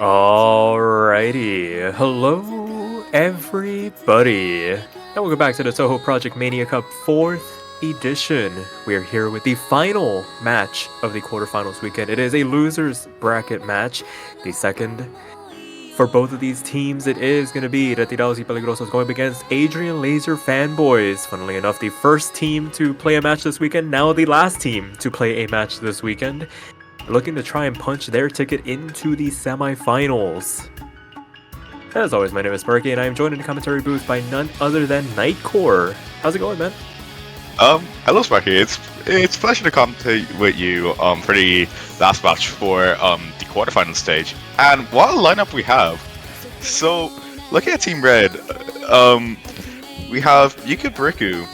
Alrighty, hello everybody, and welcome back to the Touhou Project Mania Cup 4th edition. We are here with the final match of the quarterfinals weekend. It is a losers bracket match. The second for both of these teams, it is going to be Retirados y Peligrosos going up against Adrianlazer Fanboys. Funnily enough, the first team to play a match this weekend, now the last team to play a match this weekend, looking to try and punch their ticket into the semifinals. As always, my name is Sparky, and I am joined in the commentary booth by none other than Nightkore. How's it going, man? Hello Sparky. It's a pleasure to commentate with you for the last match for the quarterfinal stage. And what a lineup we have! So, looking at Team Red, we have Yuka Briku.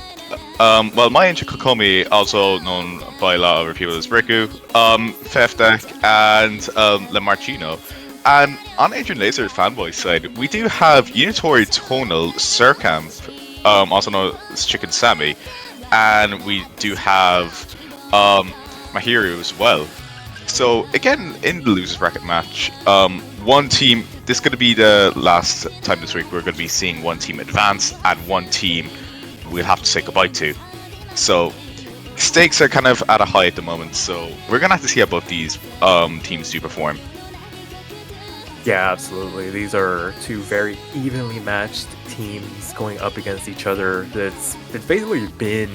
Well, Maya Kokomi, also known by a lot of other people as Briku, Fefdek, and Lemarchino. And on Adrianlazer's Fanboy side, we do have Unitori Tonal Surkamp, also known as Chicken Sammy, and we do have Mahiru as well. So again, in the losers bracket match, one team, this is going to be the last time this week we're going to be seeing one team advance and one team we'll have to say goodbye to. So stakes are kind of at a high at the moment, so we're going to have to see how both these teams do perform. Yeah, absolutely. These are two very evenly matched teams going up against each other. It's basically been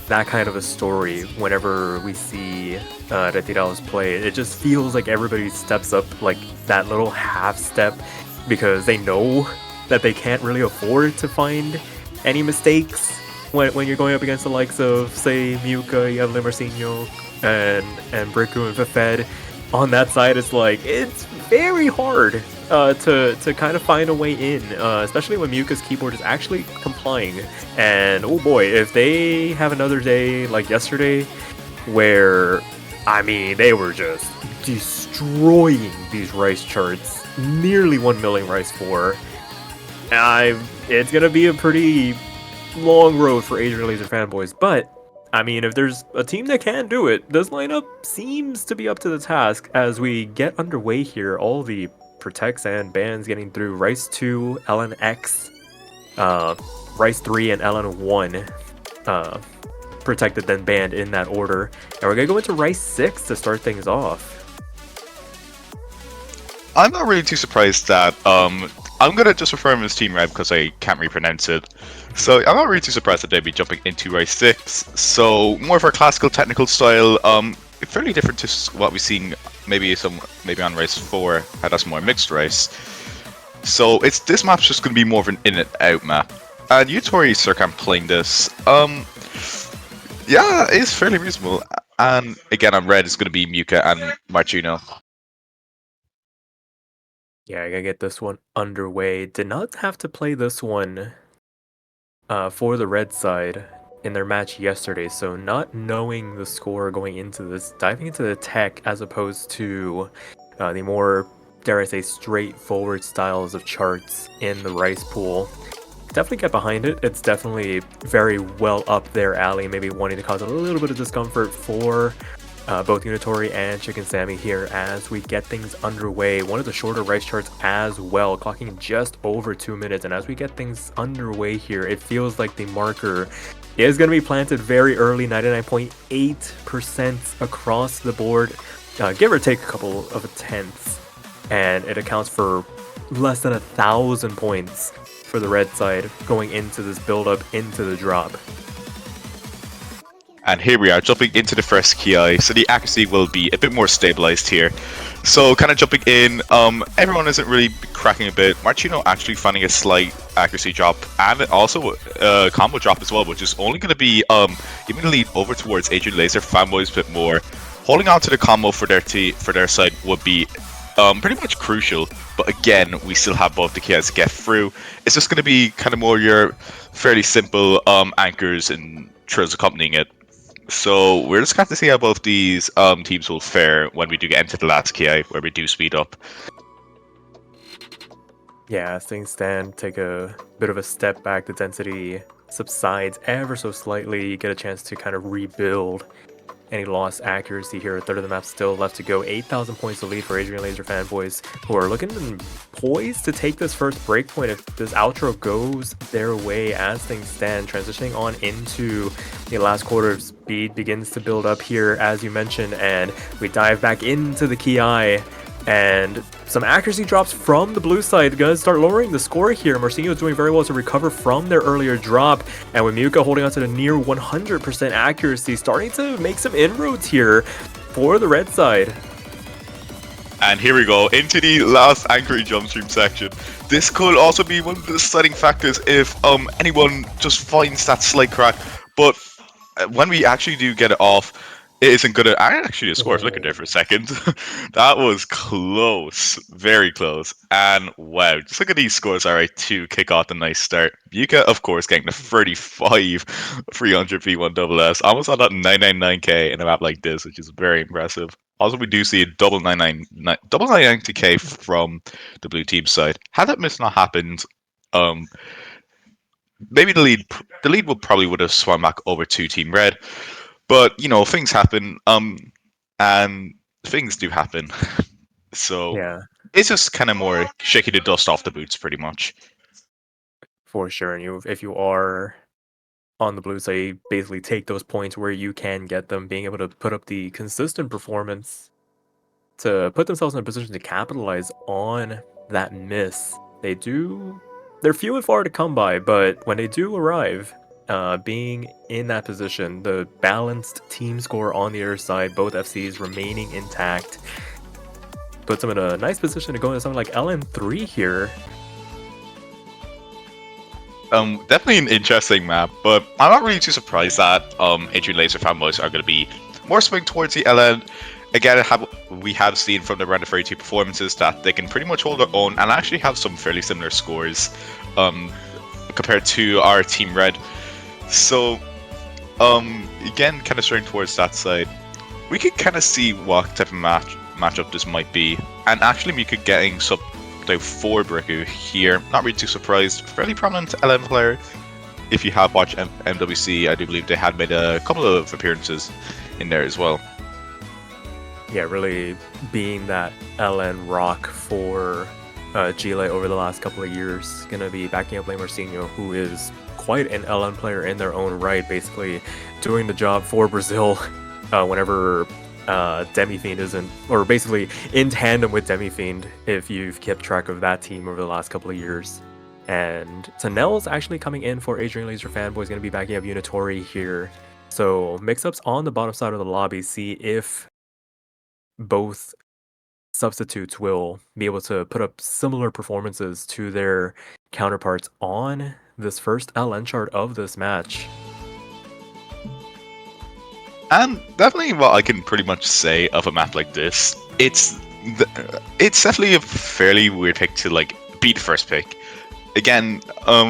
that kind of a story whenever we see Retirados play. It just feels like everybody steps up like that little half step because they know that they can't really afford to find any mistakes when you're going up against the likes of, say, Muka, you have Limercinho, and Briku and Fefed. On that side, it's like, it's very hard to kind of find a way in, especially when Muka's keyboard is actually complying. And oh boy, if they have another day like yesterday, where, I mean, they were just destroying these rice charts, nearly 1 million rice for, it's gonna be a pretty long road for Adrianlazer Fanboys, but I mean, if there's a team that can do it, this lineup seems to be up to the task as we get underway here. All the protects and bans getting through. Rice 2, LNX, Rice 3, and LN1 protected then banned in that order. And we're going to go into Rice 6 to start things off. I'm not really too surprised that I'm gonna just refer him as Team Red because I can't really pronounce it. So I'm not really too surprised that they'd be jumping into Rice 6. So more of our classical technical style, fairly different to what we've seen maybe on Rice 4, how that's more mixed rice. So this map's just gonna be more of an in and out map. And Yutori Surkamp playing this, yeah, it's fairly reasonable. And again on Red, it's gonna be Muka and Marchino. Yeah, I gotta get this one underway. Did not have to play this one for the red side in their match yesterday, so not knowing the score going into this, diving into the tech as opposed to the more, dare I say, straightforward styles of charts in the rice pool. Definitely get behind it. It's definitely very well up their alley, maybe wanting to cause a little bit of discomfort for both Unitori and Chicken Sammy here as we get things underway. One of the shorter rice charts as well, clocking just over 2 minutes. And as we get things underway here, it feels like the marker is going to be planted very early, 99.8% across the board, give or take a couple of tenths. And it accounts for less than 1,000 points for the red side going into this build-up into the drop. And here we are, jumping into the first Ki, so the accuracy will be a bit more stabilized here. So kind of jumping in, everyone isn't really cracking a bit. Marchino actually finding a slight accuracy drop, and also a combo drop as well, which is only going to be giving the lead over towards Adrianlazer Fanboys a bit more. Holding on to the combo for their side would be pretty much crucial, but again, we still have both the Kias to get through. It's just going to be kind of more your fairly simple anchors and trails accompanying it. So we're just going to have to see how both these teams will fare when we do get into the last Ki, where we do speed up. Yeah, as things stand, take a bit of a step back, the density subsides ever so slightly, you get a chance to kind of rebuild any lost accuracy here. A third of the map still left to go. 8,000 points to lead for Adrianlazer Fanboys, who are looking poised to take this first breakpoint if this outro goes their way as things stand. Transitioning on into the last quarter, speed begins to build up here, as you mentioned, and we dive back into the Ki. And some accuracy drops from the blue side, gonna start lowering the score here. Marcinho is doing very well to recover from their earlier drop, and with Muka holding on to the near 100% accuracy, starting to make some inroads here for the red side. And here we go, into the last anchoring jump stream section. This could also be one of the deciding factors if anyone just finds that slight crack, but when we actually do get it off, it isn't good. I actually just scored flickered there for a second. That was close, very close. And wow, just look at these scores. All right, to kick off the nice start. Yuka, of course, getting the 35 300 V1 double S. Almost on that 999k in a map like this, which is very impressive. Also, we do see a double 990k from the blue team side. Had that miss not happened, maybe the lead would have swung back over to Team Red. But, you know, things happen, and things do happen. So Yeah, it's just kind of more shaking the dust off the boots, pretty much. for sure. And if you are on the blue side, you basically take those points where you can get them, being able to put up the consistent performance to put themselves in a position to capitalize on that miss. They're few and far to come by, but when they do arrive, being in that position, the balanced team score on the other side, both FCs remaining intact, puts them in a nice position to go into something like LN3 here. Definitely an interesting map, but I'm not really too surprised that Adrianlazer Fanboys are going to be more swing towards the LN. Again, we have seen from the round of 32 performances that they can pretty much hold their own and actually have some fairly similar scores compared to our Team Red. So, again, kind of straying towards that side, we could kind of see what type of matchup this might be. And actually, we could getting sub for Briku here. Not really too surprised. Fairly prominent LM player. If you have watched MWC, I do believe they had made a couple of appearances in there as well. Yeah, really being that LN rock for Chile over the last couple of years. Gonna be backing up Marcinho, who is quite an LN player in their own right, basically doing the job for Brazil whenever Demifiend isn't, or basically in tandem with Demifiend, if you've kept track of that team over the last couple of years. And Tanel's actually coming in for Adrianlazer Fanboys, going to be backing up Unitori here. So mix-ups on the bottom side of the lobby, see if both substitutes will be able to put up similar performances to their counterparts on this first LN chart of this match. And definitely what I can pretty much say of a map like this, it's definitely a fairly weird pick to like be the first pick. Again,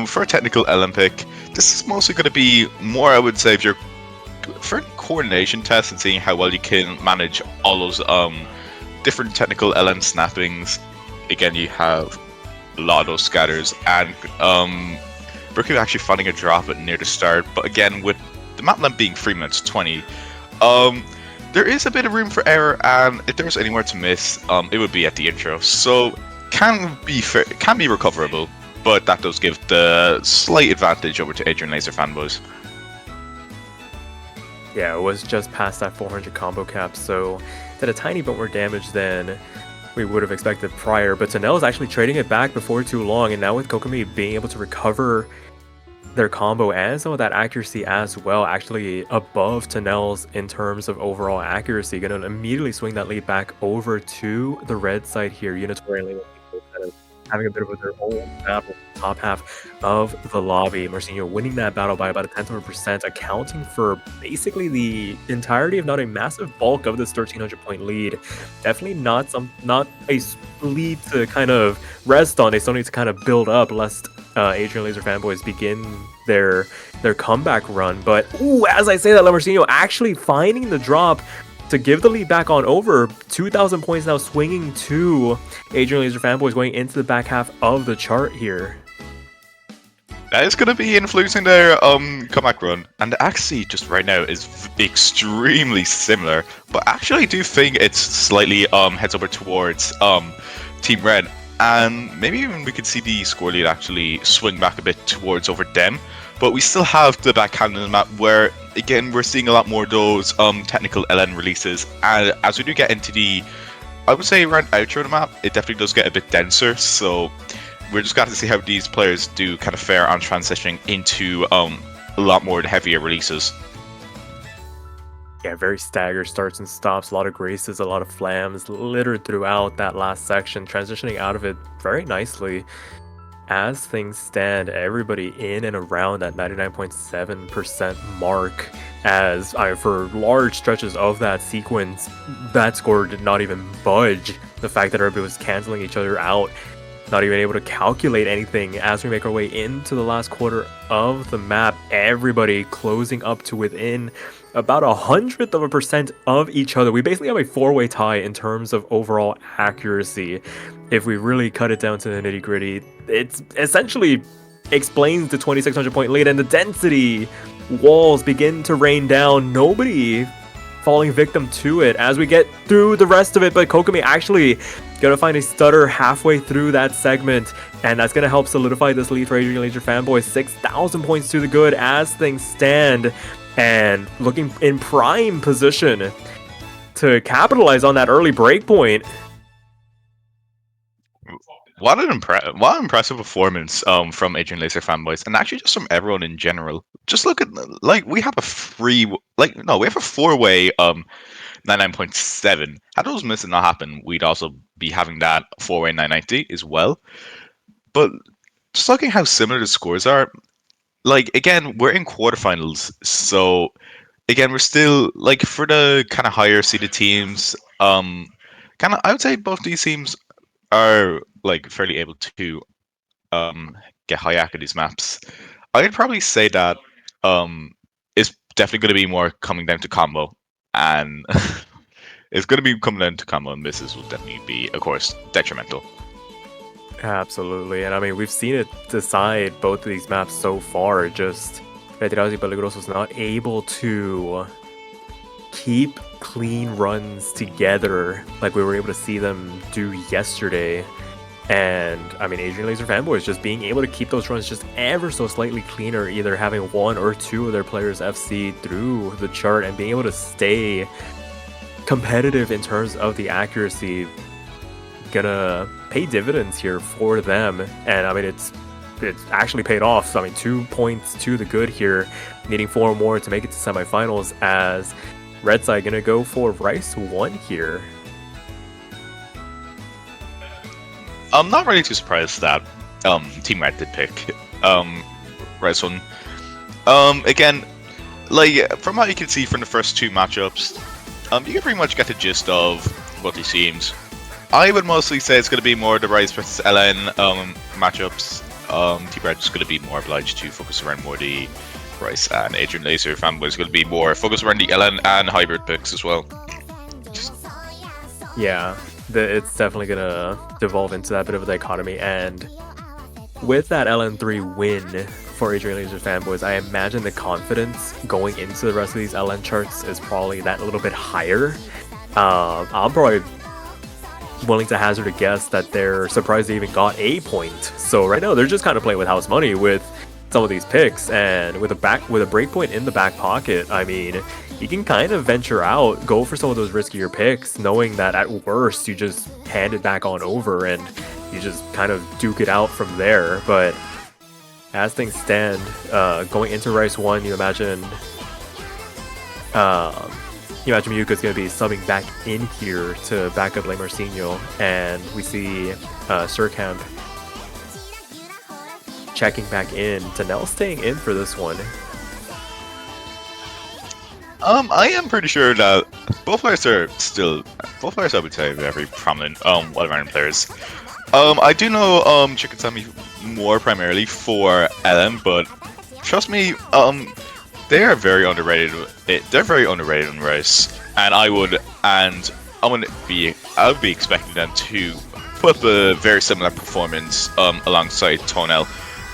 for a technical LN pick, this is mostly going to be more, I would say, if you're for a coordination test and seeing how well you can manage all those different technical LN snappings. Again, you have a lot of those scatters, and Briku actually finding a drop at near the start. But again, with the map length being 3 minutes 20, there is a bit of room for error, and if there's anywhere to miss, it would be at the intro. So can be recoverable, but that does give the slight advantage over to Adrianlazer Fanboys. Yeah, it was just past that 400 combo cap, so did a tiny bit more damage than we would have expected prior. But Tanel is actually trading it back before too long, and now with Kokomi being able to recover their combo and some of that accuracy as well, actually above Tanel's in terms of overall accuracy, gonna immediately swing that lead back over to the red side here. Unitori and kind of having a bit of their own battle, top half of the lobby. Marcinho winning that battle by about a 10th of a percent, accounting for basically the entirety, if not a massive bulk, of this 1,300 point lead. Definitely not a lead to kind of rest on. They still need to kind of build up, lest Adrianlazer Fanboys begin their comeback run. But as I say that, Marcinho actually finding the drop to give the lead back on over. 2,000 points now swinging to Adrianlazer Fanboys going into the back half of the chart here. That is going to be influencing their comeback run, and the accuracy just right now is extremely similar. But actually, I do think it's slightly heads over towards Team Red, and maybe even we could see the score lead actually swing back a bit towards over them. But we still have the backhand in the map where, again, we're seeing a lot more of those technical LN releases, and as we do get into the, I would say, around outro of the map, it definitely does get a bit denser. So we're just got to see how these players do kind of fare on transitioning into a lot more heavier releases. Yeah, very staggered starts and stops, a lot of graces, a lot of flams littered throughout that last section, transitioning out of it very nicely. As things stand, everybody in and around that 99.7% mark, as for large stretches of that sequence, that score did not even budge. The fact that everybody was canceling each other out, not even able to calculate anything. As we make our way into the last quarter of the map, everybody closing up to within about 100% of each other. We basically have a four-way tie in terms of overall accuracy. If we really cut it down to the nitty-gritty, it's essentially explains the 2600 point lead, and the density walls begin to rain down. Nobody falling victim to it as we get through the rest of it, but Kokomi actually gonna find a stutter halfway through that segment, and that's gonna help solidify this lead for Adrianlazer Fanboys. 6,000 points to the good as things stand, and looking in prime position to capitalize on that early breakpoint. What an impressive performance from Adrianlazer Fanboys, and actually just from everyone in general. Just look at, like, we have a four-way 99.7. Had those misses not happen, we'd also be having that four-way 990 as well. But just looking how similar the scores are, like, again, we're in quarterfinals, so again, we're still, like, for the kind of higher seeded teams, I would say both these teams are, like, fairly able to get high at these maps. I'd probably say that it's definitely going to be more coming down to combo, and it's going to be coming down to combo, and misses will definitely be, of course, detrimental. Absolutely, and I mean, we've seen it decide both of these maps so far. Just Retirados and Peligrosos not able to keep clean runs together like we were able to see them do yesterday. And I mean, Adrianlazer Fanboys just being able to keep those runs just ever so slightly cleaner, either having one or two of their players FC through the chart and being able to stay competitive in terms of the accuracy, gonna pay dividends here for them. And I mean, it's actually paid off. So I mean, 2 points to the good here, needing 4 more to make it to semifinals, as Red side gonna go for Rice 1 here. I'm not really too surprised that Team Red did pick Rice 1. Again, like, from what you can see from the first 2 matchups, you can pretty much get the gist of what these teams. I would mostly say it's going to be more the Rice versus LN matchups. Team Red is going to be more obliged to focus around more the Rice, and Adrianlazer Fanboys is going to be more focused around the LN and hybrid picks as well. Yeah, it's definitely going to devolve into that bit of a dichotomy, and with that LN3 win for Adrianlazer Fanboys, I imagine the confidence going into the rest of these LN charts is probably that little bit higher. I'm probably willing to hazard a guess that they're surprised they even got a point. So right now they're just kind of playing with house money with some of these picks, and with a breakpoint in the back pocket, I mean, you can kind of venture out, go for some of those riskier picks, knowing that at worst you just hand it back on over and you just kind of duke it out from there. But as things stand, going into Rice 1, you imagine Miyuka's going to be subbing back in here to back up Le Marcinho, and we see Surkamp checking back in. Tanel staying in for this one. I am pretty sure that both players I would say, very prominent well-rounded players. I do know Chikatami more primarily for LM, but trust me, they are very underrated. They're very underrated on Rice, and I would be expecting them to put up a very similar performance alongside Tonel.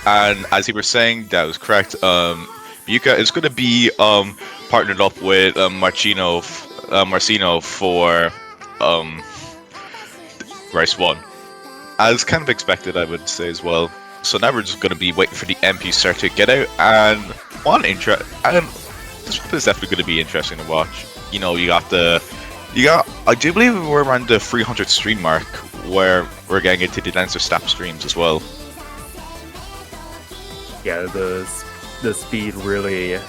And as you were saying, that was correct. Yuka is going to be partnered up with Marcino for Rice 1. As kind of expected, I would say as well. So now we're just going to be waiting for the MP start to get out, and this one is definitely going to be interesting to watch. You know, I do believe we're around the 300 stream mark, where we're getting into the denser snap streams as well. Yeah, the speed really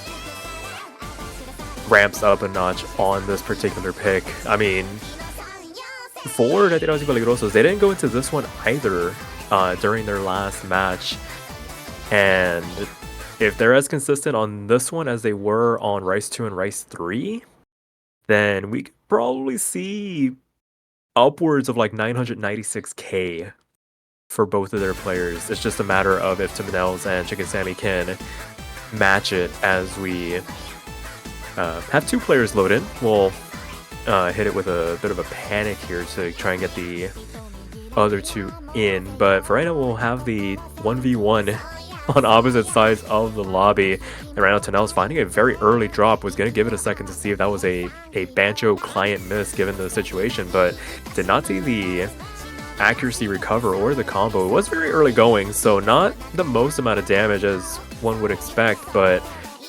ramps up a notch on this particular pick. I mean, for Retirados y Peligrosos, they didn't go into this one either during their last match. And if they're as consistent on this one as they were on Rice 2 and Rice 3, then we could probably see upwards of like 996k for both of their players. It's just a matter of if Timonels and Chicken Sammy can match it as we have two players load in. We'll hit it with a bit of a panic here to try and get the other two in. But for right now, we'll have the 1v1 on opposite sides of the lobby. And right now, Timonels finding a very early drop. Was going to give it a second to see if that was a Bancho client miss given the situation, but did not see the accuracy recover or the combo. It was very early going, so not the most amount of damage as one would expect, but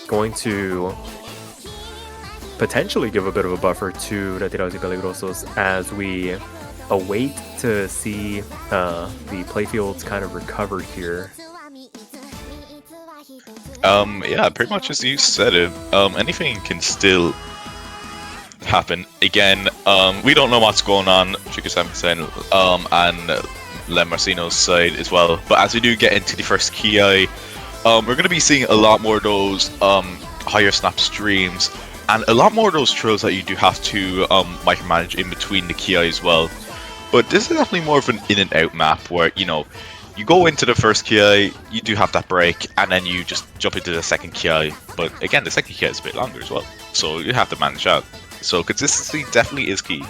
going to potentially give a bit of a buffer to Retirados y Peligrosos as we await to see the playfields kind of recover here. Yeah, pretty much as you said it. Anything can still happen. Again, we don't know what's going on Chikusame's side and Len Marcino's side as well. But as we do get into the first Ki, we're going to be seeing a lot more of those higher snap streams and a lot more of those trails that you do have to micromanage in between the Ki as well. But this is definitely more of an in and out map where, you know, you go into the first Ki, you do have that break, and then you just jump into the second Ki. But again, the second Ki is a bit longer as well, so you have to manage that. So consistency definitely is key.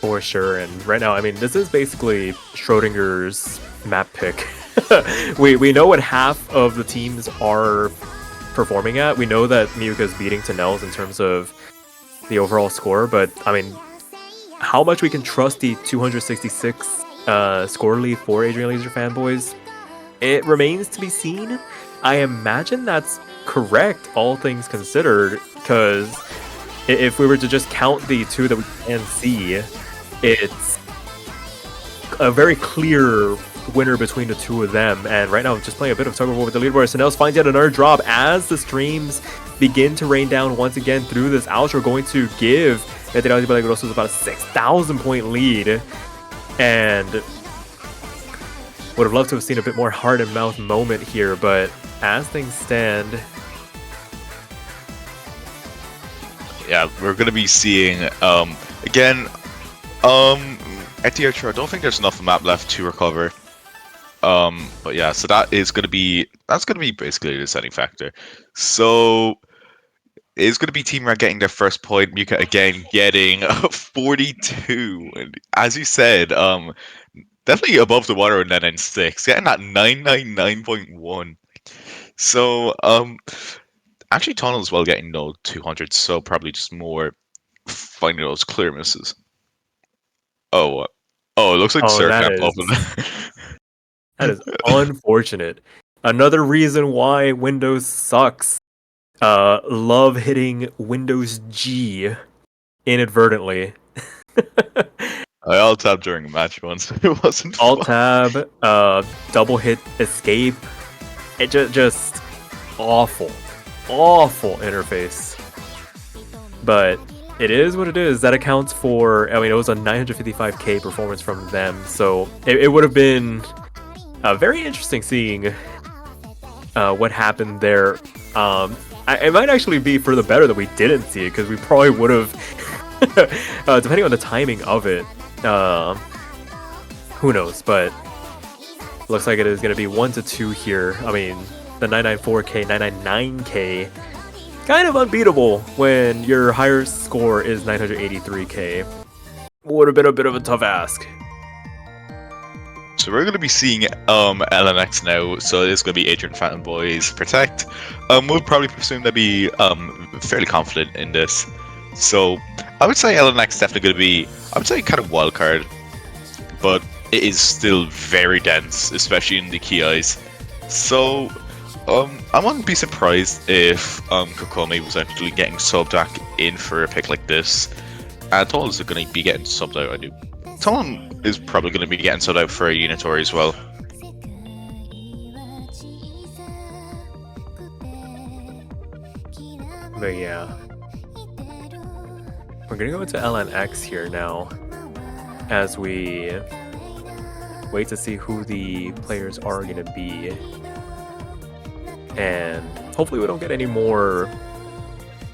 For sure, and right now, I mean, this is basically Schrodinger's map pick. we know what half of the teams are performing at. We know that Miyuka is beating Timonels in terms of the overall score, but I mean, how much we can trust the 266 score lead for Adrianlazer Fanboys, it remains to be seen. I imagine that's correct, all things considered, because if we were to just count the two that we can see, it's a very clear winner between the two of them. And right now, just playing a bit of tug of war with the leaderboard. Timonels finds yet another drop as the streams begin to rain down once again through this outro, going to give Retirados y Peligrosos about a 6,000 point lead. And would have loved to have seen a bit more heart and mouth moment here, but as things stand, yeah, we're going to be seeing again at the outro. I don't think there's enough map left to recover. But yeah, so that's going to be basically the deciding factor. So it's going to be Team Red getting their first point. Miyuka again getting 42, and as you said, definitely above the water in that N6, getting that 999.1. So actually Tunnel as well getting no 200, so probably just more finding those clear misses. Oh, it looks like Surfcamp open. That is unfortunate. Another reason why Windows sucks. Love hitting Windows G inadvertently. I alt-tabbed during a match once. It wasn't fun. Alt-tab, double hit escape. It just awful interface. But it is what it is. That accounts for, I mean, it was a 955k performance from them, so it would have been very interesting seeing what happened there. It might actually be for the better that we didn't see it, because we probably would have, depending on the timing of it, who knows, but looks like it is going to be 1 to 2 here. I mean, the 994k, 999k, kind of unbeatable when your higher score is 983k. Would have been a bit of a tough ask. So we're going to be seeing LNX now. So it's going to be Adrian Fanboys Protect. We'll probably presume they'll be fairly confident in this. So I would say LNX is definitely going to be, I would say, kind of wild card, but it is still very dense, especially in the key eyes. So I wouldn't be surprised if Kokomi was actually getting subbed back in for a pick like this. And Touhou is going to be getting subbed out, I do. Touhou is probably going to be getting subbed out for a Unitori as well. But yeah, we're gonna go into LNX here now, as we wait to see who the players are gonna be, and hopefully we don't get any more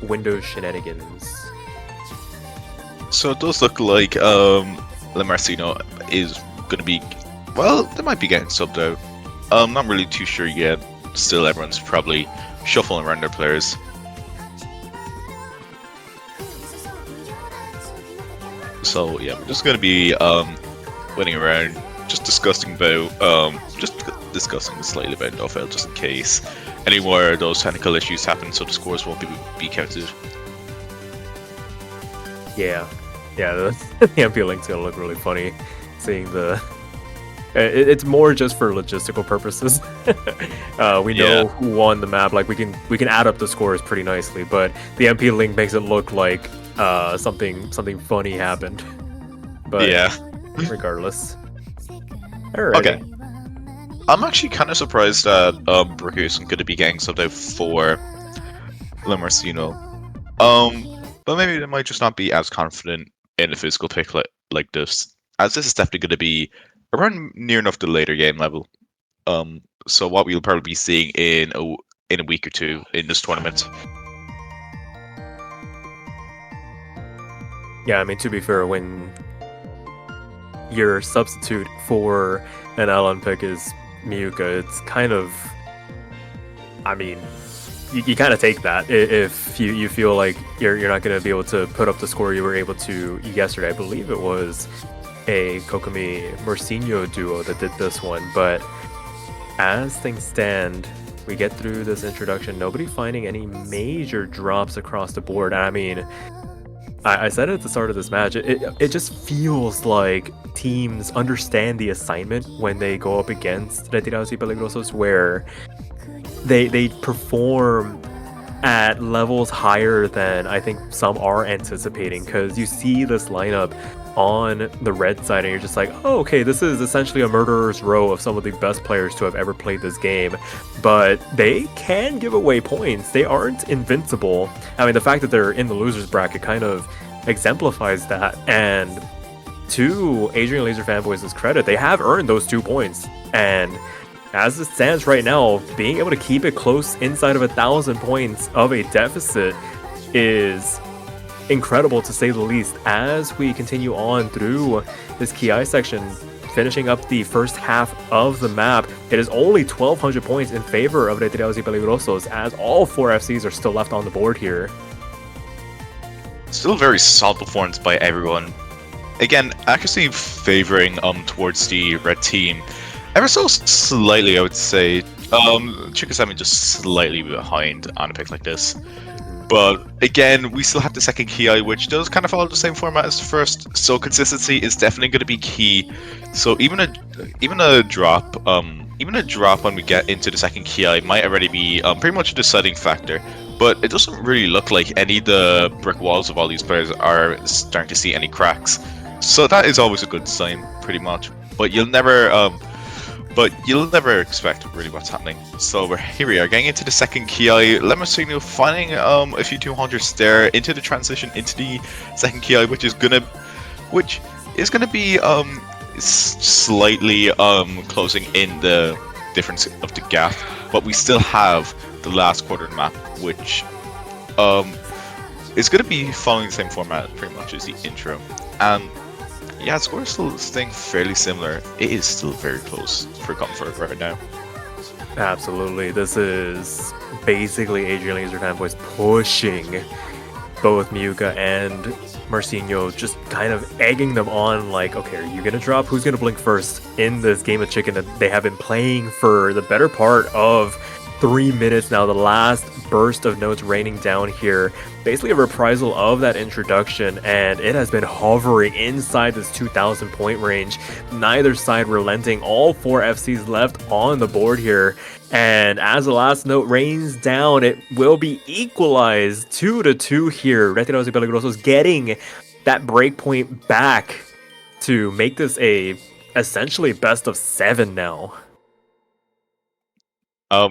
Windows shenanigans. So it does look like Lamarcino is going to be, well, they might be getting subbed out. I'm not really too sure yet. Still, everyone's probably shuffling around their players. So yeah, we're just going to be waiting around, just discussing slightly about Nofel, just in case any more of those technical issues happen, so the scores won't be counted. Yeah, the MP link's gonna look really funny. Seeing the, it's more just for logistical purposes. We know who won the map. Like we can add up the scores pretty nicely, but the MP link makes it look like something funny happened. But yeah, regardless. Alrighty. Okay. I'm actually kind of surprised that Brooke isn't going to be getting subbed out for Lamarcino. But maybe they might just not be as confident in a physical pick like this, as this is definitely going to be around near enough the later game level. So what we'll probably be seeing in a week or two in this tournament. Yeah, I mean, to be fair, when your substitute for an LN pick is Miyuka, it's kind of, I mean, you kind of take that if you feel like you're not going to be able to put up the score you were able to yesterday. I believe it was a Kokomi Mursinho duo that did this one, but as things stand, we get through this introduction, nobody finding any major drops across the board. I mean, I said it at the start of this match, it just feels like teams understand the assignment when they go up against Retirados y Peligrosos, where they perform at levels higher than I think some are anticipating, because you see this lineup on the red side and you're just like, oh, okay, this is essentially a murderer's row of some of the best players to have ever played this game, but they can give away points. They aren't invincible. I mean, the fact that they're in the losers bracket kind of exemplifies that, and to Adrianlazer Fanboys' credit, they have earned those 2 points, and as it stands right now, being able to keep it close inside of 1,000 points of a deficit is incredible, to say the least. As we continue on through this Ki section, finishing up the first half of the map, it is only 1,200 points in favor of Retirados y Peligrosos, as all 4 FCs are still left on the board here. Still very solid performance by everyone. Again, accuracy favoring towards the red team. Ever so slightly, I would say. Chikasami just slightly behind on a pick like this. But again, we still have the second Ki, which does kind of follow the same format as the first. So consistency is definitely going to be key. So even a drop when we get into the second Ki might already be pretty much a deciding factor. But it doesn't really look like any of the brick walls of all these players are starting to see any cracks. So that is always a good sign, pretty much. But you'll never expect really what's happening. So here we are, getting into the second Ki. Lamarcino finding a few 200s there into the transition into the second Ki, which is gonna be slightly closing in the difference of the gap. But we still have the last quarter map, which is gonna be following the same format pretty much as the intro. And yeah, score is still staying fairly similar. It is still very close for comfort right now. Absolutely. This is basically Adrianlazer Fanboys pushing both Miyuka and Marcinho just kind of egging them on, like, okay, are you gonna drop? Who's gonna blink first in this game of chicken that they have been playing for the better part of 3 minutes now? The last burst of notes raining down here, basically a reprisal of that introduction, and it has been hovering inside this 2,000 point range. Neither side relenting, all 4 FCs left on the board here. And as the last note rains down, it will be equalized 2-2 here. Retirados and Peligrosos getting that breakpoint back to make this a essentially best of 7 now.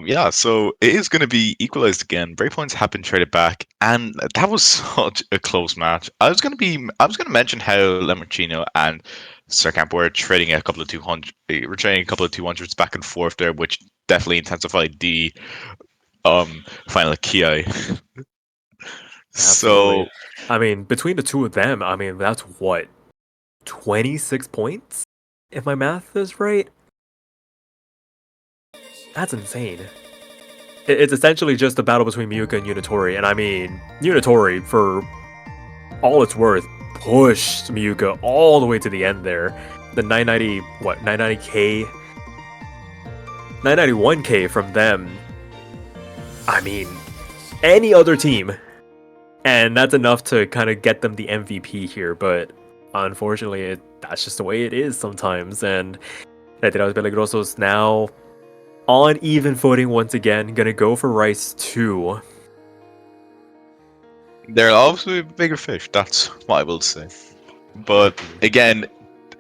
Yeah, so it is going to be equalized again. Breakpoints have been traded back, and that was such a close match. I was going to mention how Lamorcino and Sarkamp were trading a couple of 200, were trading a couple of 200s back and forth there, which definitely intensified the final Ki. Absolutely. So I mean, between the two of them, I mean, that's what, 26 points? If my math is right? That's insane. It's essentially just a battle between Miyuka and Unitori, and I mean, Unitori, for all it's worth, pushed Miyuka all the way to the end there. The 990, what, 990k? 991k from them. I mean, any other team. And that's enough to kind of get them the MVP here, but unfortunately, that's just the way it is sometimes. And Retirados Peligrosos now on even footing once again, gonna go for Rice 2. they're obviously a bigger fish. That's what I will say. But again,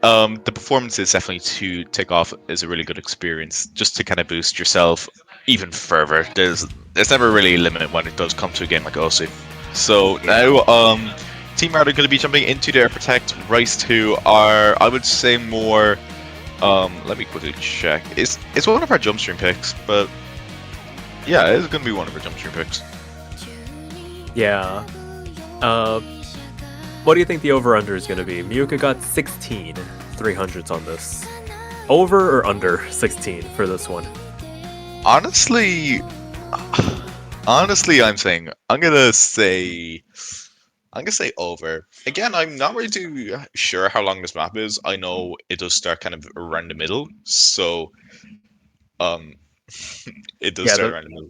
the performances definitely to take off is a really good experience, just to kind of boost yourself even further. There's never really a limit when it does come to a game like OC. So now, Team Red are going to be jumping into their Protect. Rice 2 are, I would say, more. Let me quickly check. It's one of our jump stream picks, but yeah, it's going to be one of our jump stream picks. Yeah. What do you think the over-under is going to be? Miyuka got 16 300s on this. Over or under 16 for this one? Honestly, I'm gonna say over. Again, I'm not really too sure how long this map is. I know it does start kind of around the middle, so it does Yeah, start around the middle.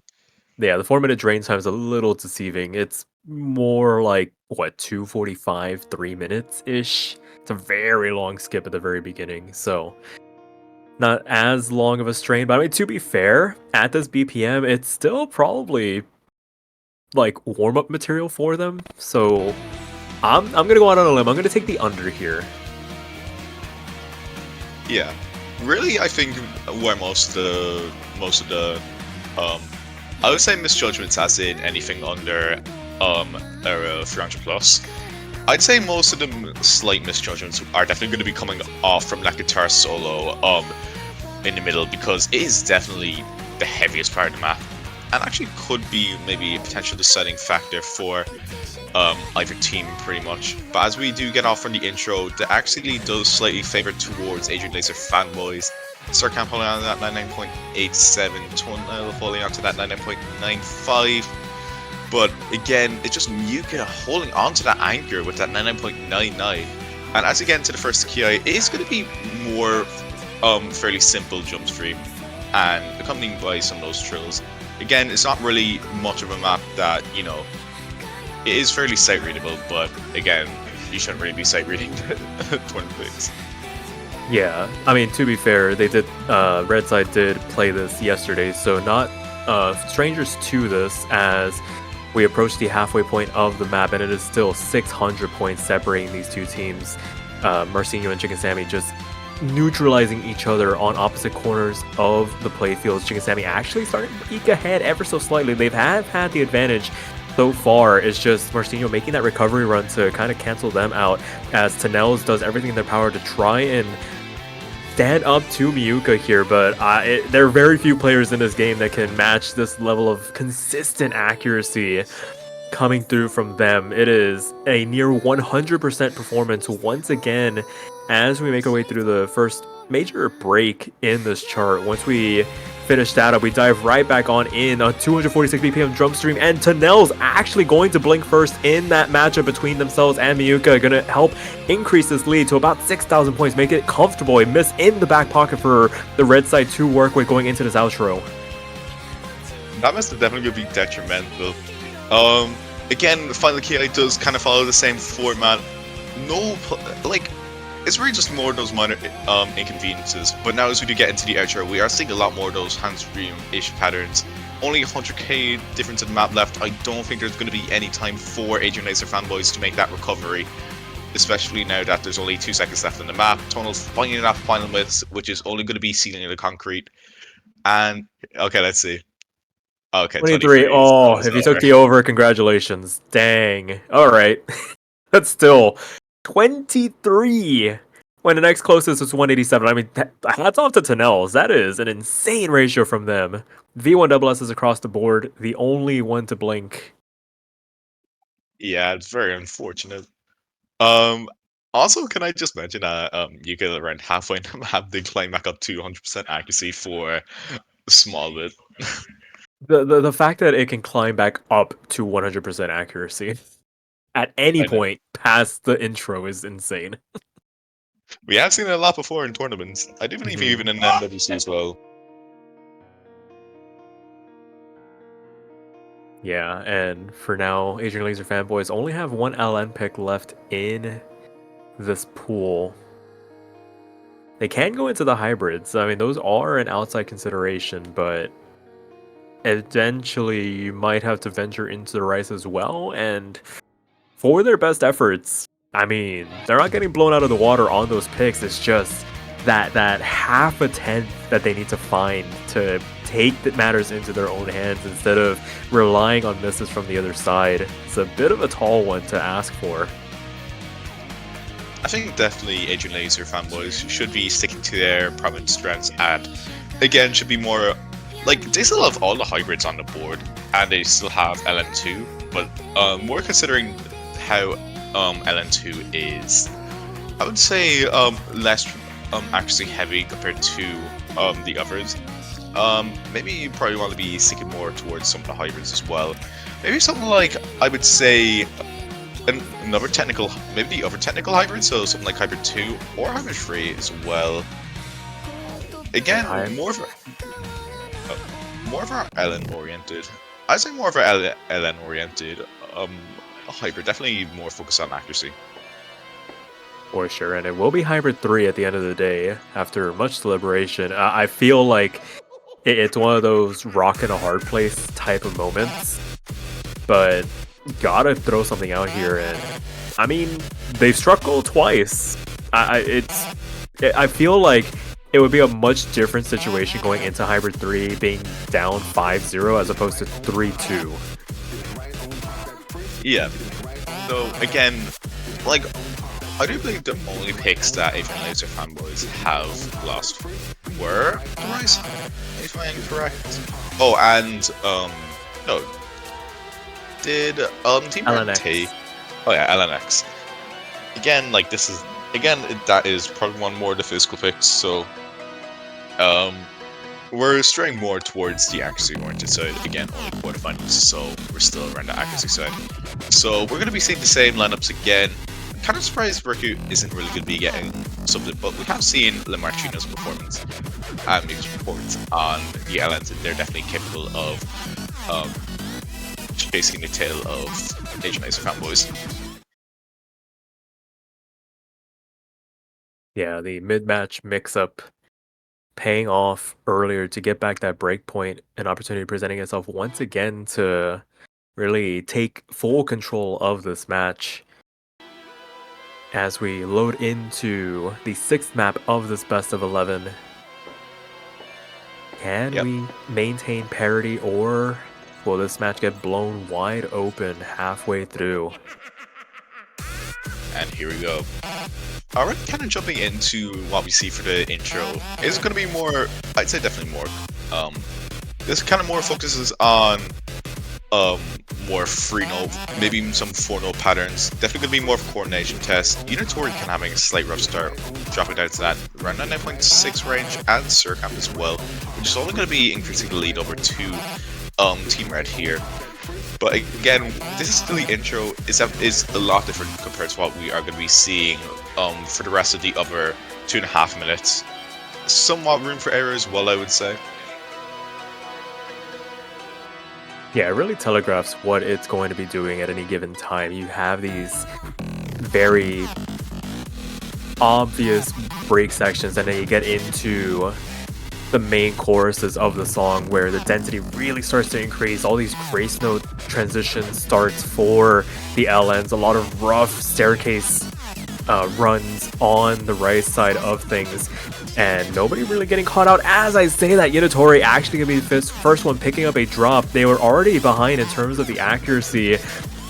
the 4-minute drain time is a little deceiving. It's more like, what, 2:45, 3 minutes ish. It's a very long skip at the very beginning, so not as long of a strain. But I mean, to be fair, at this BPM, it's still probably like warm up material for them. So I'm gonna go out on a limb. I'm gonna take the under here. Yeah, really, I think where most of the I would say misjudgments, as in anything under 300 plus. I'd say most of them slight misjudgments are definitely going to be coming off from that guitar solo in the middle, because it is definitely the heaviest part of the map, and actually could be maybe a potential deciding factor for either team pretty much. But as we do get off from the intro, that actually does slightly favor towards Adrianlazer Fanboys. Sarkamp holding on to that 99.87, Tunnel holding on to that 99.95. But again, it's just Miyuka holding on to that anchor with that 99.99. And as we get into the first Ki, it is going to be more fairly simple jump stream, and accompanied by some of those trills. Again, it's not really much of a map that, you know, it is fairly sight readable, but again, you shouldn't really be sight reading Twin Peaks. Yeah, I mean, to be fair, they did. Red Side did play this yesterday, so not strangers to this as we approach the halfway point of the map, and it is still 600 points separating these two teams. Marcinho and Chicken Sammy just neutralizing each other on opposite corners of the playfields. Chicken Sammy actually starting to eke ahead ever so slightly. They've had the advantage so far. It's just Marcinho making that recovery run to kind of cancel them out, as Tunnels does everything in their power to try and stand up to Miyuka here, but there are very few players in this game that can match this level of consistent accuracy coming through from them. It is a near 100% performance once again as we make our way through the first major break in this chart. Once we finish that up, we dive right back on in a 246 BPM drum stream, and Tunnel's actually going to blink first in that matchup between themselves and Miyuka, gonna help increase this lead to about 6,000 points, make it comfortable. A miss in the back pocket for the red side to work with going into this outro. That must have definitely be detrimental. Again, Final KI does kind of follow the same format. No, like, it's really just more of those minor inconveniences. But now as we do get into the outro, we are seeing a lot more of those handstream-ish patterns. Only 100k difference in the map left. I don't think there's going to be any time for Adrianlazer Fanboys to make that recovery. Especially now that there's only 2 seconds left in the map. Tonal's finding that final miss, which is only going to be sealing in the concrete. And, okay, let's see. Okay, 23. Oh, if you took the over, congratulations. Dang. Alright. That's still 23. When the next closest is 187. I mean, hats off to Tunnels. That is an insane ratio from them. V1SS is across the board. The only one to blink. Yeah, it's very unfortunate. Also, can I just mention that you get around halfway in the map, they climb back up to 100% accuracy for a small bit. The fact that it can climb back up to 100% accuracy at any point past the intro is insane. We have seen it a lot before in tournaments. I do believe even in NWC as well. Yeah, and for now, Adrianlazer Fanboys only have one LN pick left in this pool. They can go into the hybrids. I mean, those are an outside consideration, but eventually you might have to venture into the rice as well, and for their best efforts, I mean, they're not getting blown out of the water on those picks. It's just that half a tenth that they need to find to take the matters into their own hands instead of relying on misses from the other side. It's a bit of a tall one to ask for. I think definitely Adrianlazer Fanboys should be sticking to their prominent strengths and, again, should be more... Like, they still have all the hybrids on the board, and they still have LN2, but more considering how LN2 is, I would say, less accuracy heavy compared to the others. Maybe you probably want to be sticking more towards some of the hybrids as well. Maybe something like, I would say, another technical, maybe the other technical hybrid, so something like Hybrid 2 or Hybrid 3 as well. Again, more of our LN oriented. I'd say more of our LN oriented hybrid, definitely more focused on accuracy. For sure, and it will be Hybrid 3 at the end of the day after much deliberation. I feel like it's one of those rock in a hard place type of moments, but gotta throw something out here. And I mean, they've struck gold twice. I feel like it would be a much different situation going into Hybrid 3 being down 5-0 as opposed to 3-2. Yeah. So again, like, I do believe the only picks that Adrianlazer Fanboys have lost were the Rise, if I'm incorrect. Oh, and no. Did Team Red take? Oh yeah, LNX. Again, like this is that is probably one more of the physical picks, so we're straying more towards the accuracy oriented side. Again, only quarterfinals, so we're still around the accuracy side. So we're gonna be seeing the same lineups again. I'm kind of surprised Riku isn't really gonna be getting something, but we have seen Lamartino's performance and Miku's performance on the LNs, and they're definitely capable of chasing the tail of Adrianlazer Fanboys. Yeah, the mid-match mix-up paying off earlier to get back that break point, an opportunity presenting itself once again to really take full control of this match. As we load into the 6th map of this best of 11, can we maintain parity, or will this match get blown wide open halfway through? And here we go. Alright, kind of jumping into what we see for the intro. It's going to be more, I'd say definitely more, this kind of more focuses on more 3-0, maybe some 4-0 patterns. Definitely going to be more of a coordination test. Unitori can having a slight rough start, dropping down to that around 99.6 range, and Surkamp as well, which is only going to be increasing the lead over to Team Red here. But again, this is still the intro. Is a lot different compared to what we are going to be seeing for the rest of the other 2.5 minutes. Somewhat room for error as well, I would say. Yeah, it really telegraphs what it's going to be doing at any given time. You have these very obvious break sections, and then you get into the main choruses of the song where the density really starts to increase. All these grace note transitions starts for the LNs, a lot of rough staircase runs on the right side of things, and nobody really getting caught out. As I say that, YuEast actually gonna be the first one picking up a drop. They were already behind in terms of the accuracy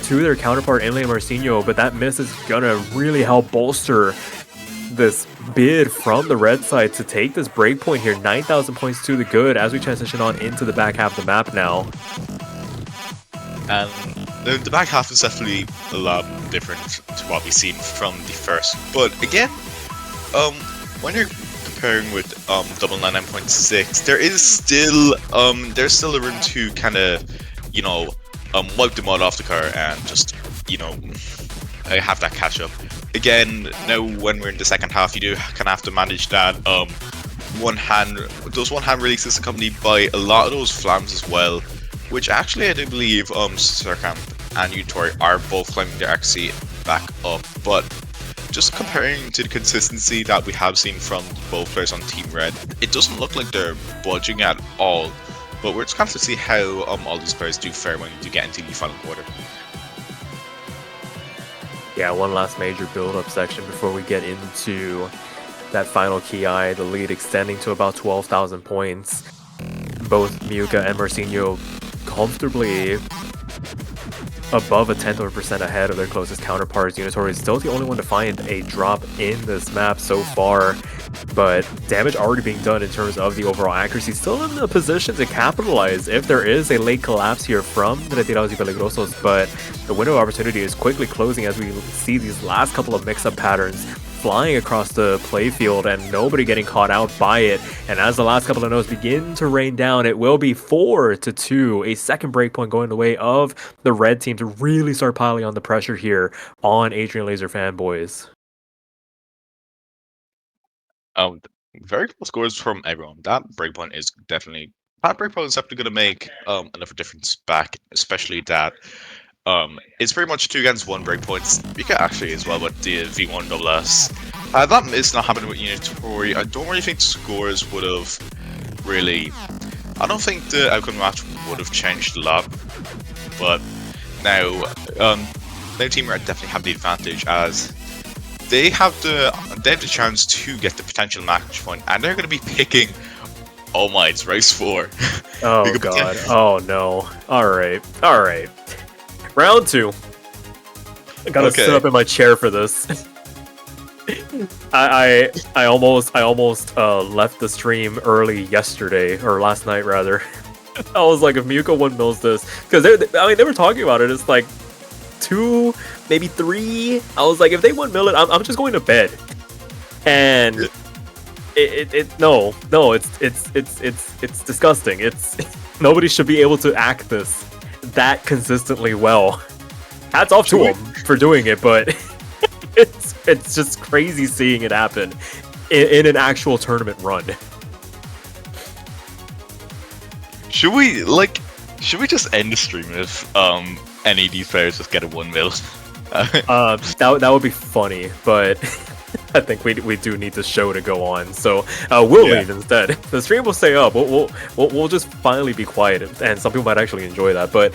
to their counterpart Inlay Marcinho, but that miss is gonna really help bolster this bid from the red side to take this breakpoint here. 9,000 points to the good as we transition on into the back half of the map now. And the back half is definitely a lot different to what we've seen from the first. But again, when you're comparing with double 99.6, there is still there's still a room to kind of, you know, wipe the mud off the car and just, you know, have that catch up. Again, now when we're in the second half, you do kind of have to manage that those one hand releases accompanied by a lot of those flams as well, which actually I do believe Surkamp and YuEast are both climbing their accuracy back up. But just comparing to the consistency that we have seen from both players on Team Red, it doesn't look like they're budging at all. But we're just going to see how all these players do fare when we do get into the final quarter. Yeah, one last major build-up section before we get into that final Ki, the lead extending to about 12,000 points. Both Miyuka and Marcinho comfortably above a tenth of a percent ahead of their closest counterparts. YuEast is still the only one to find a drop in this map so far, but damage already being done in terms of the overall accuracy. Still in the position to capitalize if there is a late collapse here from the Retirados y Peligrosos, but the window of opportunity is quickly closing as we see these last couple of mix-up patterns flying across the playfield and nobody getting caught out by it. And as the last couple of notes begin to rain down, it will be 4-2. A second breakpoint going the way of the red team to really start piling on the pressure here on Adrianlazer Fanboys. Very close scores from everyone. That breakpoint is definitely going to make enough difference back, especially that it's pretty much 2 against 1 breakpoints. Mika actually as well with the V1 WS. That is not happening with YuEast. I don't really think the scores would have really. I don't think the outcome match would have changed a lot. But now Team Red definitely have the advantage as they have the chance to get the potential match point, and they're going to be picking. Oh my, it's race 4. Oh god. Oh no. Alright. Round 2. I gotta sit up in my chair for this. I almost left the stream early yesterday, or last night rather. I was like, if Miyuka 1 mills this, because they were talking about it. It's like 2, maybe 3. I was like, if they 1 mill it, I'm just going to bed. And it's disgusting. It's nobody should be able to act this that consistently well. Hats off to him for doing it, but it's just crazy seeing it happen in an actual tournament run. Should we just end the stream if any of these players just get a 1 mil? That would be funny, but I think we do need the show to go on, so we'll leave instead. The stream will stay up. We'll just finally be quiet, and some people might actually enjoy that. But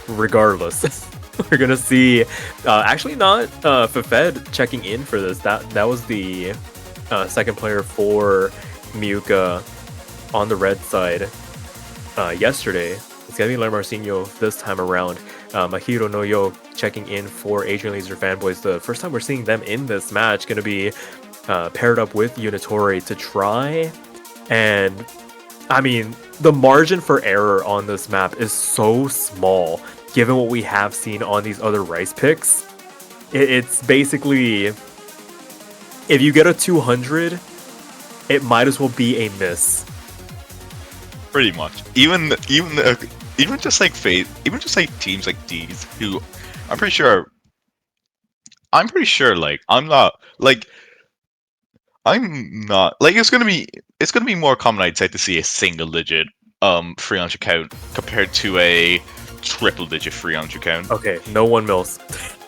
regardless, we're gonna see. Actually, not Fafed checking in for this. That was the second player for Miyuka on the red side yesterday. It's gonna be Marcinho this time around. Mahiro no Yo checking in for Adrianlazer Fanboys. The first time we're seeing them in this match, going to be paired up with YuEast to try. And I mean, the margin for error on this map is so small, given what we have seen on these other rice picks. It's basically, if you get a 200 it might as well be a miss. Pretty much. Even just like teams like these who I'm pretty sure like I'm not like it's gonna be more common, I'd say, to see a single digit free launcher count compared to a triple digit free launcher count. Okay, no one mills.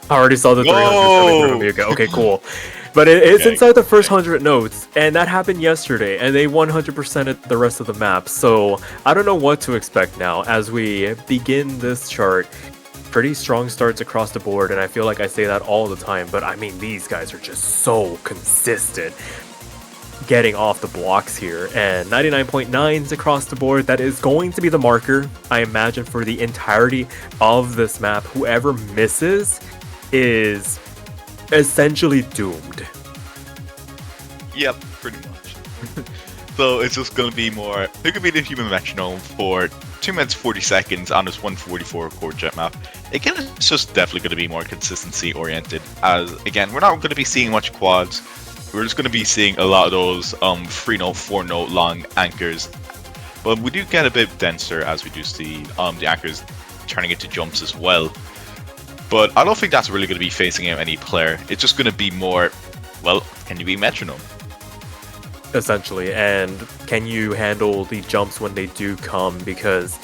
I already saw the 300 coming through from Yuka. Okay, cool. But it's Okay, inside the first 100 notes, and that happened yesterday, and they 100%ed the rest of the map. So I don't know what to expect now as we begin this chart. Pretty strong starts across the board, and I feel like I say that all the time, but I mean, these guys are just so consistent getting off the blocks here, and 99.9s across the board. That is going to be the marker, I imagine, for the entirety of this map. Whoever misses is essentially doomed. Yep, pretty much. So it's just going to be more who could be the human metronome for 2 minutes 40 seconds on this 144 core jet map. Again, it's just definitely going to be more consistency oriented, as again, we're not going to be seeing much quads. We're just going to be seeing a lot of those 3-note, 4-note long anchors, but we do get a bit denser as we do see the anchors turning into jumps as well. But I don't think that's really going to be facing out any player. It's just going to be more, well, can you be metronome? Essentially, and can you handle the jumps when they do come? Because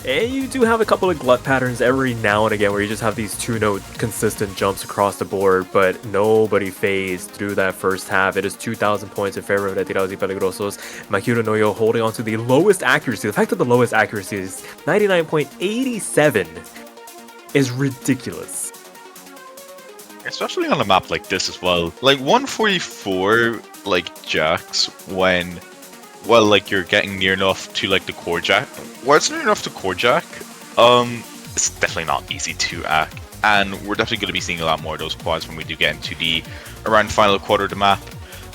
you do have a couple of glut patterns every now and again where you just have these 2-note consistent jumps across the board, but nobody phased through that first half. It is 2,000 points in favor of Retirados y Peligrosos. Mahiro no Yo holding on to the lowest accuracy. The fact that the lowest accuracy is 99.87 is ridiculous. Especially on a map like this as well. Like 144 like jacks when, well, like you're getting near enough to like the core jack. Well, it's near enough to core jack. It's definitely not easy to act, and we're definitely going to be seeing a lot more of those quads when we do get into the around final quarter of the map.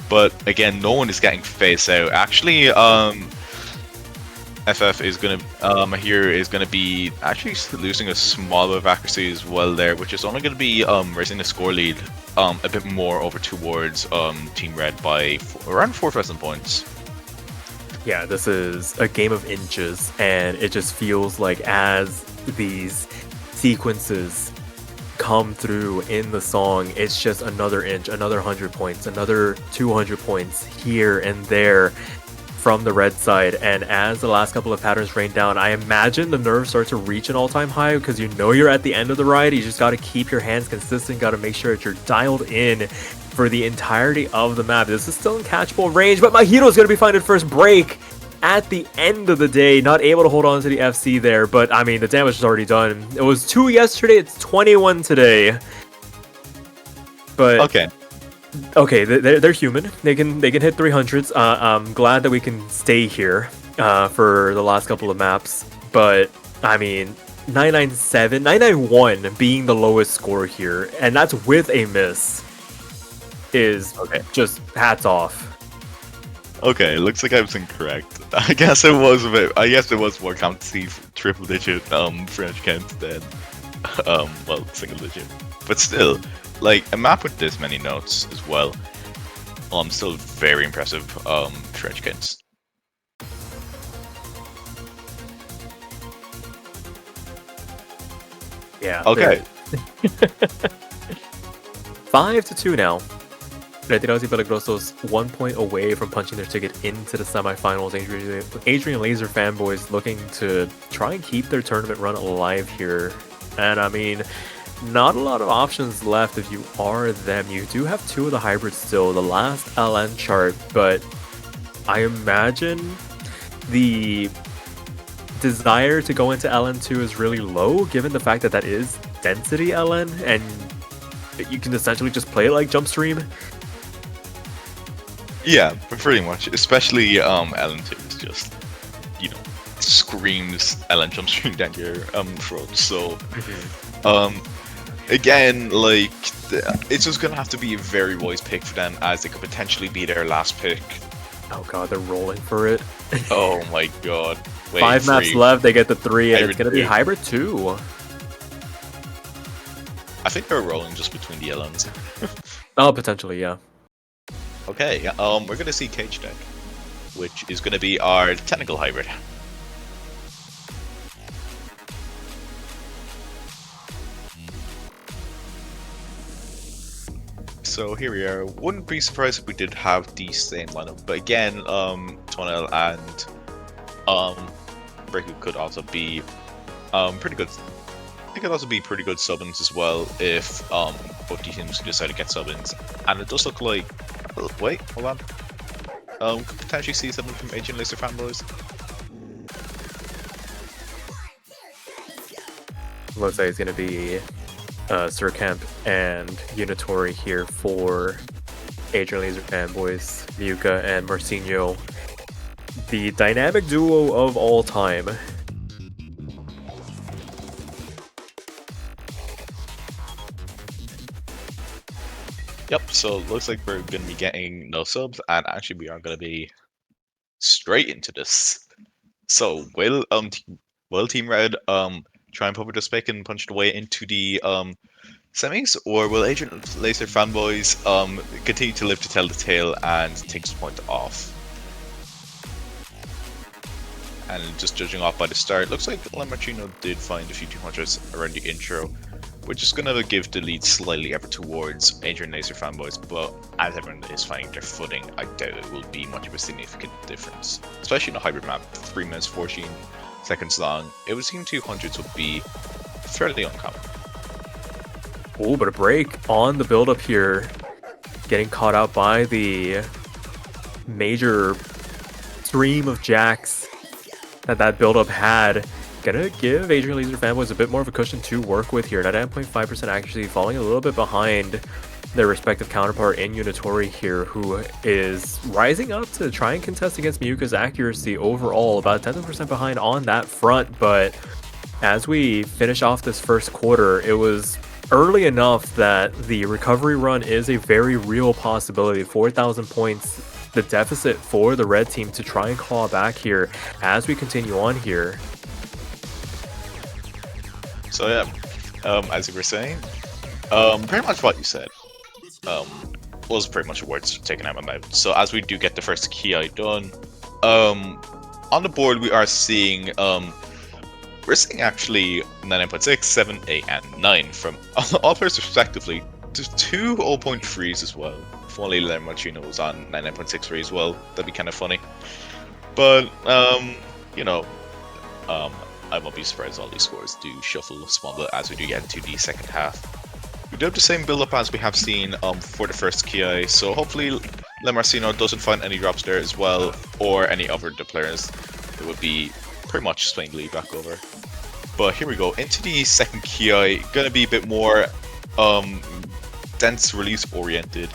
But again, no one is getting phased out. Actually, FF is gonna here is gonna be actually losing a small bit of accuracy as well there, which is only gonna be raising the score lead a bit more over towards Team Red by around 4,000 points. Yeah, this is a game of inches, and it just feels like as these sequences come through in the song, it's just another inch, another 100 points, another 200 points here and there from the red side. And as the last couple of patterns rain down, I imagine the nerves start to reach an all-time high, because you know you're at the end of the ride. You just got to keep your hands consistent, got to make sure that you're dialed in for the entirety of the map. This is still in catchable range, but Mahiro's going to be finding first break at the end of the day. Not able to hold on to the FC there, but I mean, the damage is already done. It was 2 yesterday, it's 21 today. But okay, they're human. They can hit 300s. I'm glad that we can stay here for the last couple of maps. But I mean, 997, 991 being the lowest score here, and that's with a miss, is just hats off. Okay, looks like I was incorrect. I guess it was it was more common to see triple digit French counts than well, single digit. But still, like a map with this many notes as well, still very impressive French counts. Yeah. Okay. 5-2 now. Retirados y Peligrosos 1 point away from punching their ticket into the semifinals. Adrianlazer Fanboys looking to try and keep their tournament run alive here. And I mean, not a lot of options left if you are them. You do have 2 of the hybrids still, the last LN chart, but I imagine the desire to go into LN2 is really low, given the fact that that is density LN, and you can essentially just play it like jump stream. Yeah, pretty much. Especially LN2 is just, you know, screams LN jump stream down your throat. So again, like it's just gonna have to be a very wise pick for them, as it could potentially be their last pick. Oh god, they're rolling for it. Oh my god. Wait, 5 maps left, they get the 3, and hybrid it's gonna be hybrid 2. I think they're rolling just between the LNs. Oh, potentially, yeah. Okay, we're gonna see Cage deck. which is going to be our technical hybrid. So here we are. Wouldn't be surprised if we did have the same lineup, but again, Tonel and Breaku could also be pretty good. They could also be pretty good sub-ins as well if both teams decide to get sub-ins. And it does look like... wait, hold on. Could potentially see something from Adrianlazer Fanboys. Looks like it's going to be Surkamp and Unitori here for Adrianlazer Fanboys, Myuka and Marcinho. The dynamic duo of all time. Yep, so it looks like we're going to be getting no subs, and actually we are going to be straight into this. So will Team Red try and put the spick and punch the way into the semis, or will Adrianlazer Fanboys continue to live to tell the tale and take this point off? And just judging off by the start, looks like Lamartino did find a few 200s around the intro, which is going to give the lead slightly ever towards Adrianlazer Fanboys, but as everyone is finding their footing, I doubt it will be much of a significant difference. Especially in a hybrid map, 3 minutes 14 seconds long, it would seem 200s would be fairly uncommon. Oh, but a break on the build-up here. Getting caught out by the major stream of jacks that build-up had. Gonna give Adrianlazer Fanboys a bit more of a cushion to work with here. 99.5% accuracy, falling a little bit behind their respective counterpart in Unitori here, who is rising up to try and contest against Myuka's accuracy overall. About 10% behind on that front, but as we finish off this first quarter, it was early enough that the recovery run is a very real possibility. 4,000 points, the deficit for the red team to try and claw back here as we continue on here. So yeah, as you were saying, pretty much what you said was pretty much words taken out of my mouth. So as we do get the first Ki done, on the board we are seeing we're seeing actually 99.6, 7, 8, and 9 from all players respectively. There's 2 0.3s as well. If only Lamartino was on 99.63 as well, that'd be kind of funny. But you know, I won't be surprised all these scores do shuffle a small bit as we do get into the second half. We do have the same build-up as we have seen for the first Ki, so hopefully Lamartino doesn't find any drops there as well, or any other players. It would be pretty much swing lead back over. But here we go, into the second Ki, gonna be a bit more dense release oriented.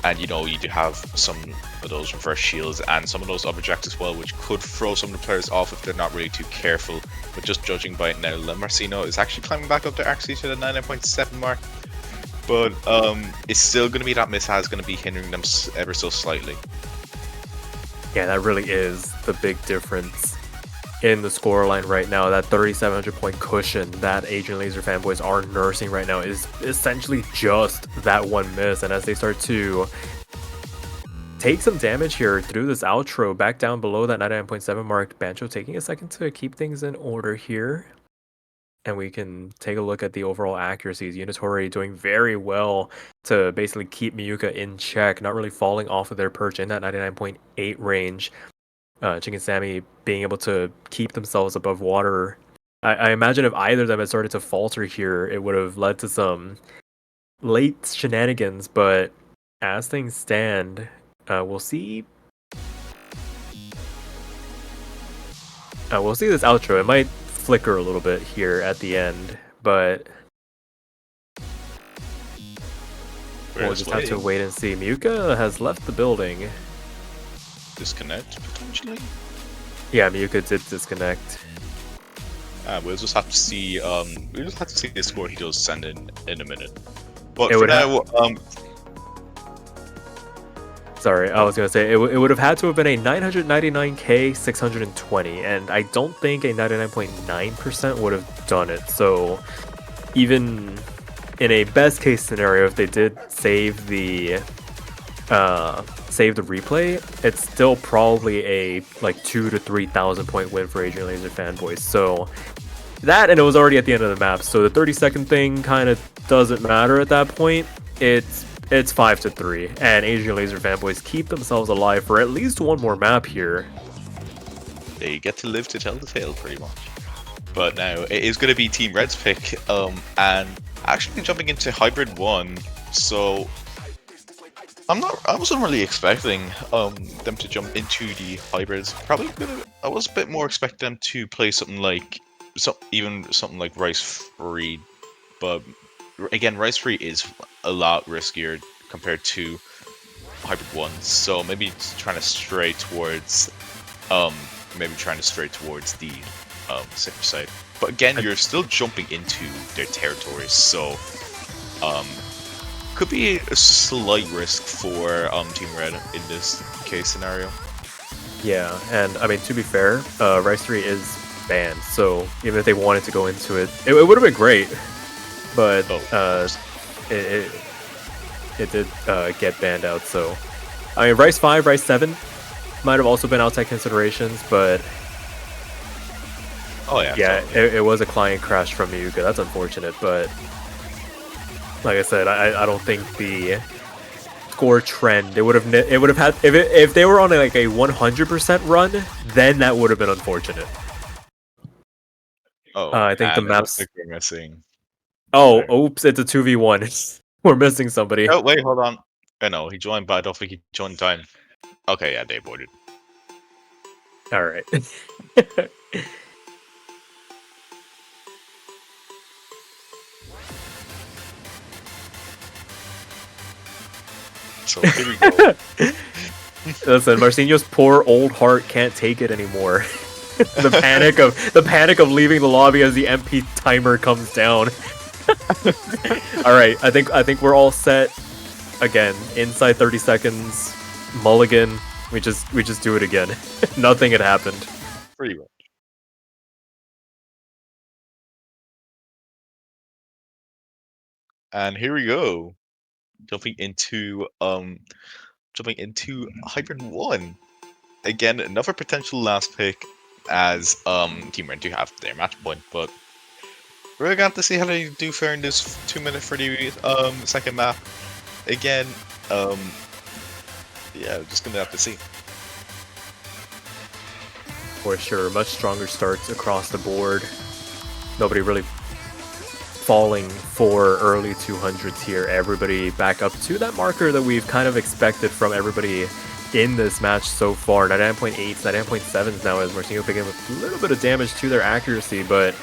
And you know, you do have some of those reverse shields and some of those other jacks as well, which could throw some of the players off if they're not really too careful. But just judging by it now, Marcino is actually climbing back up their accuracy to the 99.7 mark. But it's still going to be that mishap is going to be hindering them ever so slightly. Yeah, that really is the big difference in the scoreline right now. That 3,700 point cushion that Adrianlazer Fanboys are nursing right now is essentially just that one miss. And as they start to take some damage here through this outro, back down below that 99.7 mark, Bancho taking a second to keep things in order here. And we can take a look at the overall accuracies. Unitori doing very well to basically keep Myuka in check, not really falling off of their perch in that 99.8 range. Chicken Sammy being able to keep themselves above water. I imagine if either of them had started to falter here, it would have led to some late shenanigans, but as things stand, we'll see. We'll see this outro. It might flicker a little bit here at the end, but we'll just have to wait and see. Myuka has left the building. Disconnect potentially? Yeah, Myuka did disconnect. We'll just have to see. We'll just have to see the score he does send in a minute. But It for would now, sorry, I was gonna say it would have had to have been a 999k 620, and I don't think a 99.9% would have done it. So even in a best case scenario, if they did save the save the replay, it's still probably a like 2,000 to 3,000 point win for Adrianlazer Fanboys. So that, and it was already at the end of the map. So the 30-second thing kind of doesn't matter at that point. It's 5-3, and Adrianlazer Fanboys keep themselves alive for at least one more map here. They get to live to tell the tale, pretty much. But now it is going to be Team Red's pick, and actually jumping into Hybrid 1. So I wasn't really expecting them to jump into the hybrids. I was a bit more expecting them to play something like something like Rice Free, but again, Rice Free is a lot riskier compared to Hybrid 1. So maybe trying to stray towards the safer side. But again, you're still jumping into their territories, so could be a slight risk for Team Red in this case scenario. Yeah, and I mean, to be fair, Rice 3 is banned, so even if they wanted to go into it, it would have been great, but it did get banned out. So I mean, Rice 5, Rice 7 might have also been outside considerations, but it was a client crash from Miyuka. That's unfortunate, but like I said, I don't think the score trend, it would have had, if they were on like a 100% run, then that would have been unfortunate. I think the maps. We're missing. Oh, oops! It's a 2v1. We're missing somebody. Oh wait, hold on. I know he joined, but I don't think he joined time. Okay, yeah, they boarded. All right. So here we go. Listen, Marcinho's poor old heart can't take it anymore. the panic of leaving the lobby as the MP timer comes down. All right, I think we're all set. Again, inside 30 seconds, mulligan. We just do it again. Nothing had happened. Pretty much. And here we go. Jumping into Hybrid 1. Again, another potential last pick, as Team Red do have their match point, but we're gonna have to see how they do fare in this 2-minute 30 second map. Again, yeah, just gonna have to see. For sure, much stronger starts across the board. Nobody really falling for early 200s here. Everybody back up to that marker that we've kind of expected from everybody in this match so far. 99.8s, 99.7s now, as Marcinho picking up a little bit of damage to their accuracy, but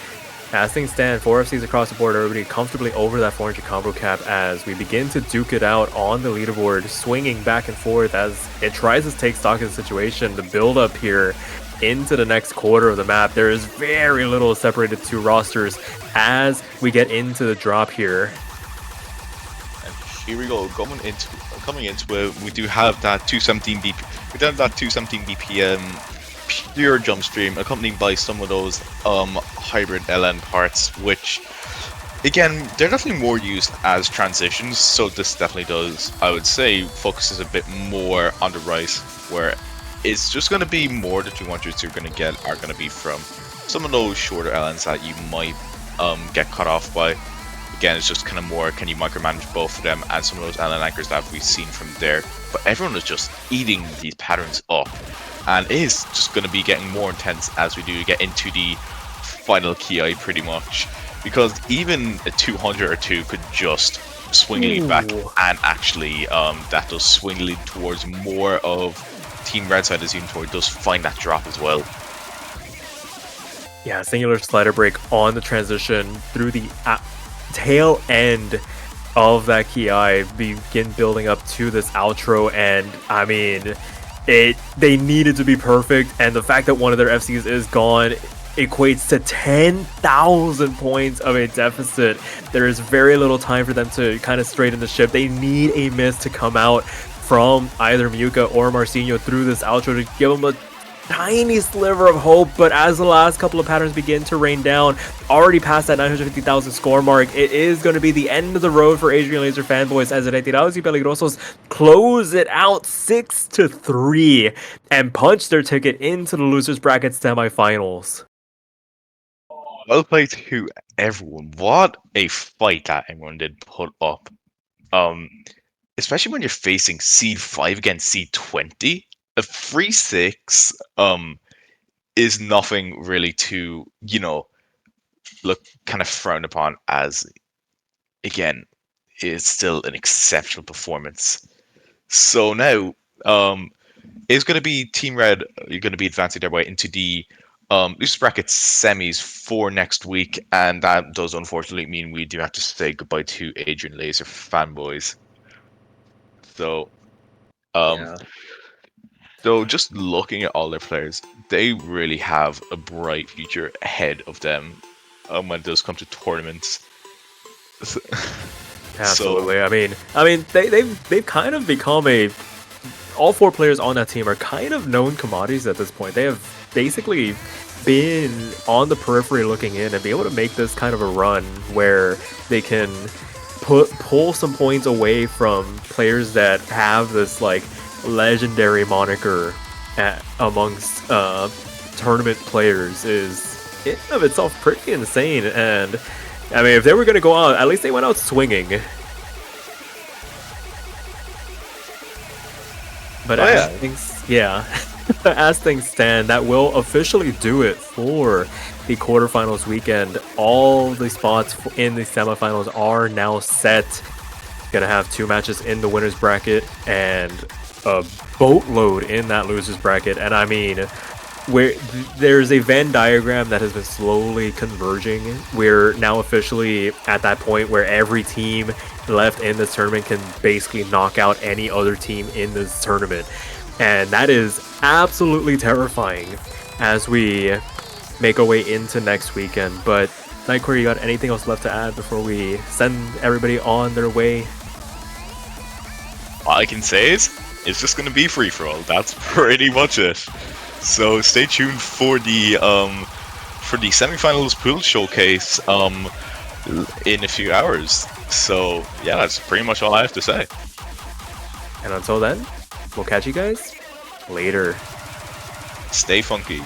as things stand, 4 FCs across the board, everybody comfortably over that 400 combo cap as we begin to duke it out on the leaderboard, swinging back and forth as it tries to take stock of the situation. The build up here into the next quarter of the map, there is very little separated two rosters as we get into the drop here. And here we go, coming into it, we do have that 217 BP. We do have that 217 BPM pure jump stream, accompanied by some of those hybrid LN parts, which again, they're definitely more used as transitions. So this definitely does, I would say, focuses a bit more on the Rice, where it's just going to be more the 200s you're going to get are going to be from some of those shorter LNs that you might get cut off by. Again, it's just kind of more, can you micromanage both of them and some of those LN anchors that we've seen from there. But everyone is just eating these patterns up, and it is just going to be getting more intense as we do get into the final Ki pretty much, because even a 200 or 2 could just swing lead back, and actually that does swing lead towards more of Team Red side as Unitor does find that drop as well. Yeah, singular slider break on the transition through the tail end of that Ki, begin building up to this outro, and I mean, they needed to be perfect, and the fact that one of their FCs is gone equates to 10,000 points of a deficit. There is very little time for them to kind of straighten the ship. They need a miss to come out from either Miyuka or Marcinho through this outro to give them tiny sliver of hope, but as the last couple of patterns begin to rain down, already past that 950,000 score mark, it is going to be the end of the road for Adrianlazer Fanboys as the Retirados y Peligrosos close it out 6-3 and punch their ticket into the losers bracket semifinals. Well played to everyone. What a fight that everyone did put up. Especially when you're facing seed 5 against seed 20. A 3-6 is nothing really to, look kind of frowned upon as, again, it's still an exceptional performance. So now, it's going to be Team Red. You're going to be advancing their way into the loose bracket semis for next week, and that does unfortunately mean we do have to say goodbye to Adrianlazer Fanboys. So, um, Yeah. so just looking at all their players, they really have a bright future ahead of them when it does come to tournaments. So, Absolutely. I mean, they've kind of become all 4 players on that team are kind of known commodities at this point. They have basically been on the periphery looking in and be able to make this kind of a run where they can pull some points away from players that have this like legendary moniker amongst tournament players is in and of itself pretty insane. And I mean, if they were going to go out, at least they went out swinging. But as things stand, that will officially do it for the quarterfinals weekend. All the spots in the semifinals are now set. Gonna have 2 matches in the winners bracket and a boatload in that losers bracket. And I mean, there's a Venn diagram that has been slowly converging. We're now officially at that point where every team left in this tournament can basically knock out any other team in this tournament. And that is absolutely terrifying as we make our way into next weekend. But Nightkore, you got anything else left to add before we send everybody on their way? all I can say is it's just going to be free for all. That's pretty much it. So stay tuned for the semifinals pool showcase in a few hours. So yeah, that's pretty much all I have to say. And until then, we'll catch you guys later. Stay funky.